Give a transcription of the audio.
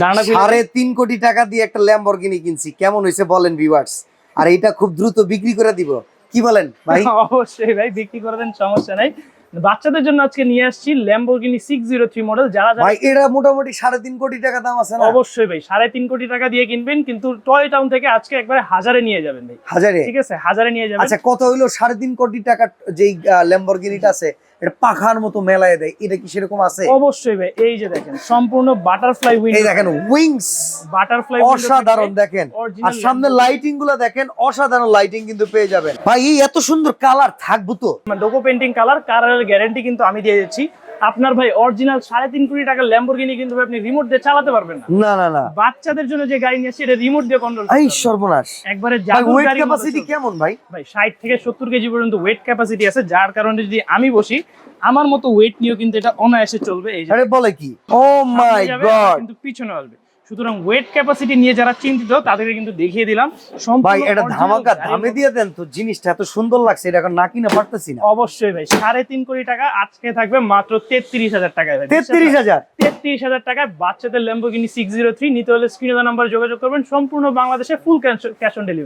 3.5 কোটি টাকা দিয়ে একটা ল্যাম্বরগিনি কিনছি, কেমন হয়েছে বলেন ভিউয়ার্স? আর এটা খুব দ্রুত বিক্রি করে দিব, কি বলেন ভাই? অবশ্যই ভাই, বিক্রি করে দেন, সমস্যা নাই। বাচ্চাদের জন্য আজকে নিয়ে আসছি ল্যাম্বরগিনি 603 মডেল। যারা ভাই এটা মোটামুটি 3.5 কোটি টাকা দাম আছে না? অবশ্যই ভাই, 3.5 কোটি টাকা দিয়ে কিনবেন, কিন্তু টয় টাউন থেকে আজকে একবারে 1000-এ নিয়ে যাবেন ভাই। 1000-এ? ঠিক আছে, 1000-এ নিয়ে যাবেন। আচ্ছা, কত হইলো 3.5 কোটি টাকা যেই ল্যাম্বরগিনিটা আছে, এটা পাখার মতো মেলায় দেয়, এটা কি সেরকম আছে? অবশ্যই ভাই, এই যে দেখেন সম্পূর্ণ বাটারফ্লাই উইন্ডো, এই দেখেন উইংস, বাটারফ্লাই অসাধারণ দেখেন। আর সামনে লাইটিং গুলো দেখেন, অসাধারণ লাইটিং কিন্তু পেয়ে যাবেন। ভাই এই এত সুন্দর কালার থাকবো তো? ডোকো পেইন্টিং কালারের গ্যারান্টি কিন্তু আমি দিয়ে দিচ্ছি। আপনার ভাই অরিজিনাল 3.5 কোটি টাকার ল্যাম্বরগিনি কিন্তু আপনি রিমোট দিয়ে চালাতে পারবেন না। না না না, বাচ্চাদের জন্য যে গাড়ি নিয়ে আসছে এটা রিমোট দিয়ে কন্ট্রোল। এই সর্বনাশ। একবারে ভাই জাদুর ওয়েট গাড়ি। ক্যাপাসিটি কেমন ভাই? ভাই 60 থেকে 70 কেজি পর্যন্ত ওয়েট ক্যাপাসিটি আছে, যার কারণে যদি আমি বসি আমার মতো ওয়েট নিয়েও কিন্তু এটা অনায়াসে চলবে। এই যে আরে বলে কি, ও মাই গড, কিন্তু পিছনে আসবে। সুতরাং ওয়েট ক্যাপাসিটি নিয়ে যারা চিন্তিত তাদেরকে কিন্তু দেখিয়ে দিলাম। ভাই এটা ধামাকা দামে দিয়ে দেন তো, জিনিসটা এত সুন্দর লাগছে, এটা এখন না কিনে পারতেছি না। অবশ্যই ভাই, 3.5 কোটি টাকা আজকে থাকবে মাত্র 33,000 টাকায়। 33,000? 33,000 টাকায় বাচ্চাদের ল্যাম্বরগিনি 603 নিতে হলে স্ক্রিনে দেওয়া নাম্বারে যোগাযোগ করবেন। সম্পূর্ণ বাংলাদেশে ফুল ক্যাশ অন ডেলিভারি।